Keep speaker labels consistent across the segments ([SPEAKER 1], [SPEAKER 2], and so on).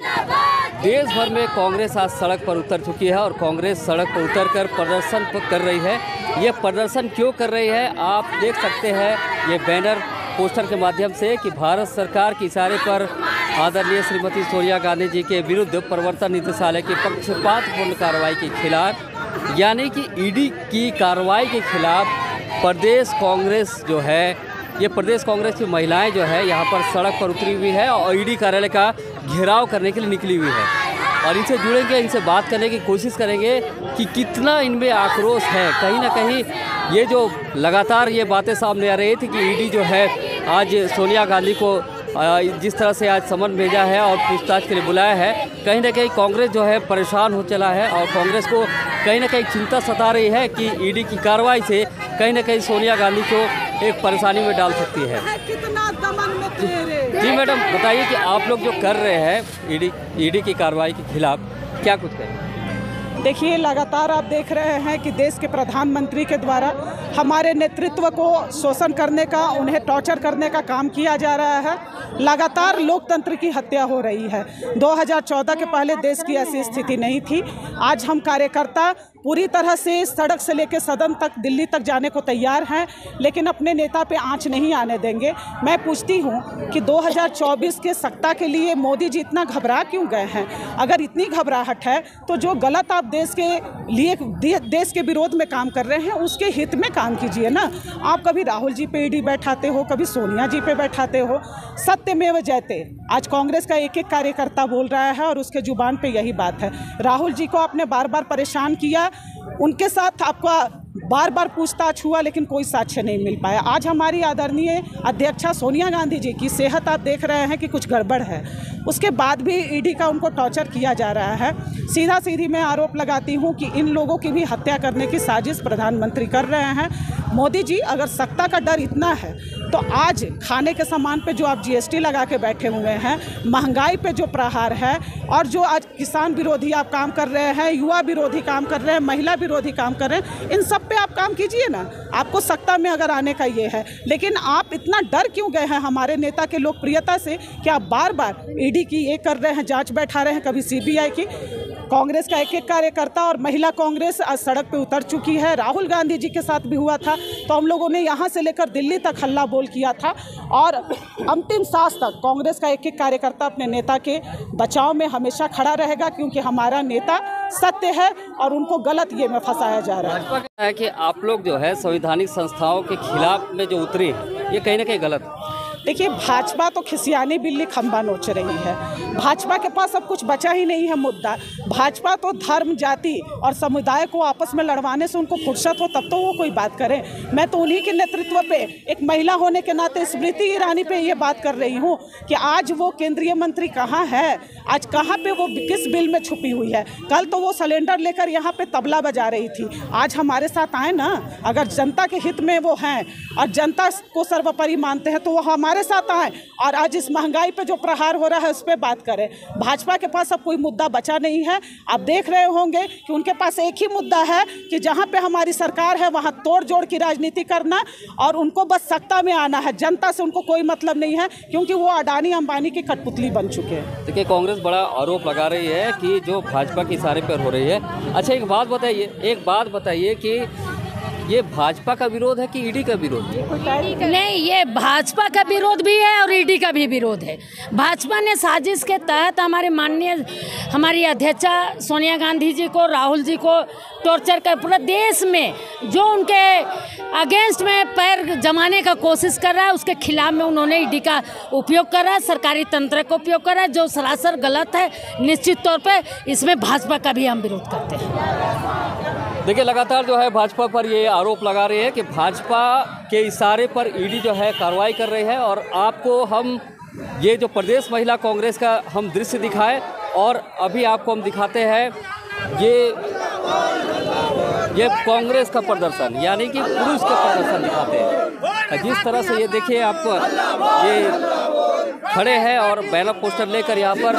[SPEAKER 1] देश भर में कांग्रेस आज सड़क पर उतर चुकी है और कांग्रेस सड़क पर उतरकर प्रदर्शन कर रही है। ये प्रदर्शन क्यों कर रही है आप देख सकते हैं ये बैनर पोस्टर के माध्यम से कि भारत सरकार के इशारे पर आदरणीय श्रीमती सोनिया गांधी जी के विरुद्ध प्रवर्तन निदेशालय की पक्षपातपूर्ण कार्रवाई के खिलाफ यानी कि ईडी की कार्रवाई के खिलाफ प्रदेश कांग्रेस जो है ये प्रदेश कांग्रेस की महिलाएं जो है यहाँ पर सड़क पर उतरी हुई है और ईडी कार्यालय का घेराव करने के लिए निकली हुई है और इनसे जुड़ेंगे, इनसे बात करने की कोशिश करेंगे कि कितना इनमें आक्रोश है। कहीं ना कहीं ये जो लगातार ये बातें सामने आ रही थी कि ईडी जो है आज सोनिया गांधी को जिस तरह से आज समन भेजा है और पूछताछ के लिए बुलाया है, कहीं ना कहीं कांग्रेस जो है परेशान हो चला है और कांग्रेस को कहीं ना कहीं चिंता सता रही है कि ईडी की कार्रवाई से कहीं ना कहीं सोनिया गांधी को एक परेशानी में डाल सकती है। जी मैडम बताइए कि आप लोग जो कर रहे हैं ईडी की कार्रवाई के खिलाफ क्या कुछ करें?
[SPEAKER 2] देखिए, लगातार आप देख रहे हैं कि देश के प्रधानमंत्री के द्वारा हमारे नेतृत्व को शोषण करने का, उन्हें टॉर्चर करने का काम किया जा रहा है। लगातार लोकतंत्र की हत्या हो रही है। 2014 के पहले देश की ऐसी स्थिति नहीं थी। आज हम कार्यकर्ता पूरी तरह से सड़क से लेकर सदन तक, दिल्ली तक जाने को तैयार हैं, लेकिन अपने नेता पे आंच नहीं आने देंगे। मैं पूछती हूं कि 2024 के सत्ता के लिए मोदी जी इतना घबरा क्यों गए हैं? अगर इतनी घबराहट है तो जो गलत आप देश के लिए, देश के विरोध में काम कर रहे हैं, उसके हित में काम कीजिए ना। आप कभी राहुल जी पे ईडी बैठाते हो, कभी सोनिया जी पे बैठाते हो। सत्यमेव जयते। आज कांग्रेस का एक एक कार्यकर्ता बोल रहा है और उसके जुबान पे यही बात है। राहुल जी को आपने बार बार परेशान किया, उनके साथ आपका बार बार पूछताछ हुआ, लेकिन कोई साक्ष्य नहीं मिल पाया। आज हमारी आदरणीय अध्यक्षा सोनिया गांधी जी की सेहत आप देख रहे हैं कि कुछ गड़बड़ है, उसके बाद भी ईडी का उनको टॉर्चर किया जा रहा है। सीधा सीधी मैं आरोप लगाती हूं कि इन लोगों की भी हत्या करने की साजिश प्रधानमंत्री कर रहे हैं। मोदी जी, अगर सत्ता का डर इतना है तो आज खाने के सामान पे जो आप जीएसटी लगा के बैठे हुए हैं, महंगाई पे जो प्रहार है और जो आज किसान विरोधी आप काम कर रहे हैं, युवा विरोधी काम कर रहे हैं, महिला विरोधी काम कर रहे हैं, इन सब पे आप काम कीजिए ना। आपको सत्ता में अगर आने का ये है, लेकिन आप इतना डर क्यों गए हैं हमारे नेता के लोकप्रियता से कि आप बार बार ईडी की ये कर रहे हैं, जांच बैठा रहे हैं, कभी सीबीआई की। कांग्रेस का एक एक कार्यकर्ता और महिला कांग्रेस आज सड़क पे उतर चुकी है। राहुल गांधी जी के साथ भी हुआ था तो हम लोगों ने यहाँ से लेकर दिल्ली तक हल्ला बोल किया था और अंतिम सांस तक कांग्रेस का एक एक कार्यकर्ता अपने नेता के बचाव में हमेशा खड़ा रहेगा, क्योंकि हमारा नेता सत्य है और उनको गलत ये में फंसाया जा रहा है।
[SPEAKER 1] भाजपा है कि आप लोग जो है संवैधानिक संस्थाओं के खिलाफ में जो उतरे हैं, ये कहीं ना कहीं गलत है।
[SPEAKER 2] देखिए, भाजपा तो खिसियानी बिल्ली खंबा नोच रही है। भाजपा के पास अब कुछ बचा ही नहीं है मुद्दा। भाजपा तो धर्म, जाति और समुदाय को आपस में लड़वाने से उनको फुर्सत हो तब तो वो कोई बात करें। मैं तो उन्हीं के नेतृत्व पे, एक महिला होने के नाते स्मृति ईरानी पे ये बात कर रही हूँ कि आज वो केंद्रीय मंत्री कहाँ है, आज कहाँ पे वो किस बिल में छुपी हुई है। कल तो वो सिलेंडर लेकर यहाँ पे तबला बजा रही थी। आज हमारे साथ आए ना, अगर जनता के हित में वो हैं और जनता को सर्वोपरि मानते हैं तो वो हमारे साथ आए और आज इस महंगाई पे जो प्रहार हो रहा है उस पर बात करें। भाजपा के पास अब कोई मुद्दा बचा नहीं है। आप देख रहे होंगे कि उनके पास एक ही मुद्दा है कि जहां पे हमारी सरकार है वहां तोड़ जोड़ की राजनीति करना और उनको बस सत्ता में आना है। जनता से उनको कोई मतलब नहीं है, क्योंकि वो अडानी अंबानी की कठपुतली बन चुके हैं।
[SPEAKER 1] देखिए, कांग्रेस बड़ा आरोप लगा रही है कि जो भाजपा के इशारे पर हो रही है। अच्छा, एक बात बताइए कि ये भाजपा का विरोध है कि ईडी का विरोध है?
[SPEAKER 3] नहीं, ये भाजपा का विरोध भी है और ईडी का भी विरोध है। भाजपा ने साजिश के तहत हमारी अध्यक्षा सोनिया गांधी जी को, राहुल जी को टॉर्चर कर पूरे देश में जो उनके अगेंस्ट में पैर जमाने का कोशिश कर रहा है, उसके खिलाफ में उन्होंने ईडी का उपयोग कर रहा है, सरकारी तंत्र का उपयोग कर रहा है, जो सरासर गलत है। निश्चित तौर पे इसमें भाजपा का भी हम विरोध करते हैं।
[SPEAKER 1] देखिए, लगातार जो है भाजपा पर ये आरोप लगा रहे हैं कि भाजपा के इशारे पर ईडी जो है कार्रवाई कर रही है और आपको हम ये जो प्रदेश महिला कांग्रेस का हम दृश्य दिखाए और अभी आपको हम दिखाते हैं ये कांग्रेस का प्रदर्शन, यानी कि पुरुष का प्रदर्शन दिखाते हैं। जिस तरह से ये देखिए, आपको ये खड़े हैं और बैनर पोस्टर लेकर यहाँ पर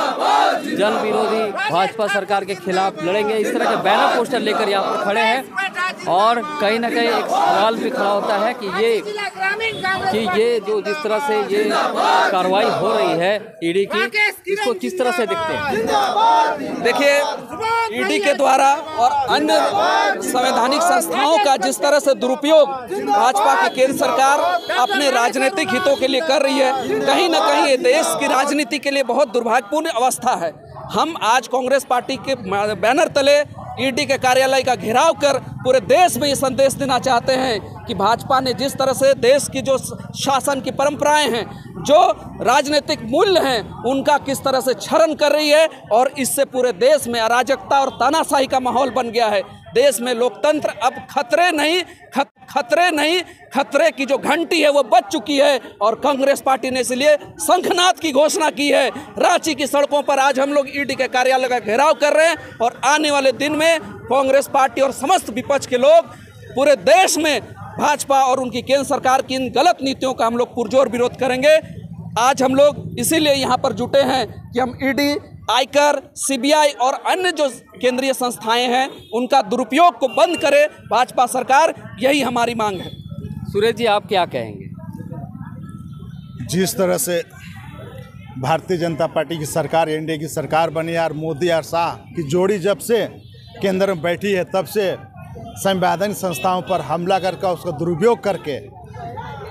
[SPEAKER 1] जन विरोधी भाजपा सरकार के खिलाफ लड़ेंगे, इस तरह के बैनर पोस्टर लेकर यहाँ पर खड़े हैं और कहीं ना कहीं एक सवाल भी खड़ा होता है कि ये जो जिस तरह से ये कार्रवाई हो रही है ईडी की, इसको किस तरह से देखते हैं?
[SPEAKER 4] देखिए, ईडी के द्वारा और अन्य संवैधानिक संस्थाओं का जिस तरह से दुरुपयोग भाजपा की केंद्र सरकार अपने राजनीतिक हितों के लिए कर रही है, कहीं ना कहीं ये देश की राजनीति के लिए बहुत दुर्भाग्यपूर्ण अवस्था है। हम आज कांग्रेस पार्टी के बैनर तले ईडी के कार्यालय का घेराव कर पूरे देश में ये संदेश देना चाहते हैं कि भाजपा ने जिस तरह से देश की जो शासन की परंपराएं हैं, जो राजनीतिक मूल्य हैं, उनका किस तरह से क्षरण कर रही है और इससे पूरे देश में अराजकता और तानाशाही का माहौल बन गया है। देश में लोकतंत्र अब खतरे की जो घंटी है वो बज चुकी है और कांग्रेस पार्टी ने इसलिए शंखनाद की घोषणा की है। रांची की सड़कों पर आज हम लोग ईडी के कार्यालय का घेराव कर रहे हैं और आने वाले दिन में कांग्रेस पार्टी और समस्त विपक्ष के लोग पूरे देश में भाजपा और उनकी केंद्र सरकार की इन गलत नीतियों का हम लोग पुरजोर विरोध करेंगे। आज हम लोग इसीलिए यहाँ पर जुटे हैं कि हम ईडी, आयकर, सीबीआई और अन्य जो केंद्रीय संस्थाएं हैं उनका दुरुपयोग को बंद करे भाजपा सरकार, यही हमारी मांग है।
[SPEAKER 1] सुरेश जी, आप क्या कहेंगे?
[SPEAKER 5] जिस तरह से भारतीय जनता पार्टी की सरकार, एनडीए की सरकार बनी और मोदी और शाह की जोड़ी जब से केंद्र में बैठी है, तब से संवैधानिक संस्थाओं पर हमला करके उसका दुरुपयोग करके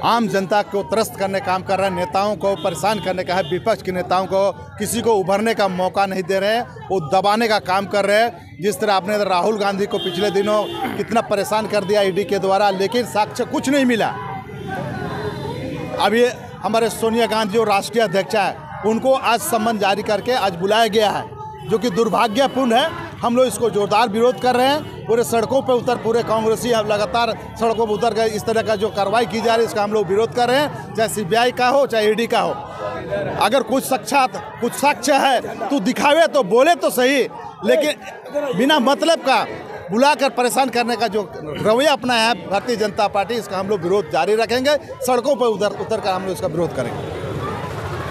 [SPEAKER 5] आम जनता को त्रस्त करने काम कर रहे हैं, नेताओं को परेशान करने का है, विपक्ष के नेताओं को किसी को उभरने का मौका नहीं दे रहे हैं, वो दबाने का काम कर रहे हैं। जिस तरह आपने राहुल गांधी को पिछले दिनों कितना परेशान कर दिया ईडी के द्वारा, लेकिन साक्ष्य कुछ नहीं मिला। अब ये हमारे सोनिया गांधी जो राष्ट्रीय अध्यक्ष है, उनको आज सम्मन जारी करके आज बुलाया गया है, जो कि दुर्भाग्यपूर्ण है। हम लोग इसको जोरदार विरोध कर रहे हैं। पूरे सड़कों पर पूरे कांग्रेसी अब लगातार सड़कों पर उतर गए। इस तरह का जो कार्रवाई की जा रही है इसका हम लोग विरोध कर रहे हैं, चाहे सीबीआई का हो चाहे ईडी का हो। अगर कुछ साक्ष्य है तो दिखावे, तो बोले तो सही, लेकिन बिना मतलब का बुलाकर परेशान करने का जो रवैया अपनाया है भारतीय जनता पार्टी, इसका हम लोग विरोध जारी रखेंगे। सड़कों पर उतर कर हम लोग इसका विरोध करेंगे।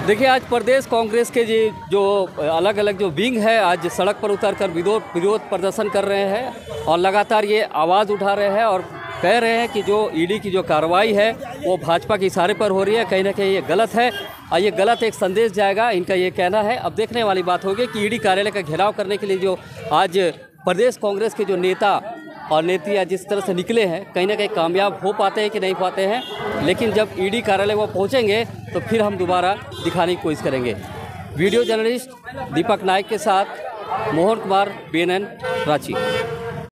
[SPEAKER 1] देखिए, आज प्रदेश कांग्रेस के जो अलग अलग जो विंग है, आज सड़क पर उतरकर विरोध प्रदर्शन कर रहे हैं और लगातार ये आवाज़ उठा रहे हैं और कह रहे हैं कि जो ईडी की जो कार्रवाई है वो भाजपा के इशारे पर हो रही है, कहीं ना कहीं ये गलत है और ये गलत एक संदेश जाएगा, इनका ये कहना है। अब देखने वाली बात होगी कि ईडी कार्यालय का घेराव करने के लिए जो आज प्रदेश कांग्रेस के जो नेता और नेतियाँ जिस तरह से निकले हैं, कहीं ना कहीं कामयाब हो पाते हैं कि नहीं पाते हैं। लेकिन जब ईडी कार्यालय वो पहुँचेंगे तो फिर हम दोबारा दिखाने की कोशिश करेंगे। वीडियो जर्नलिस्ट दीपक नायक के साथ मोहन कुमार, BNN, रांची।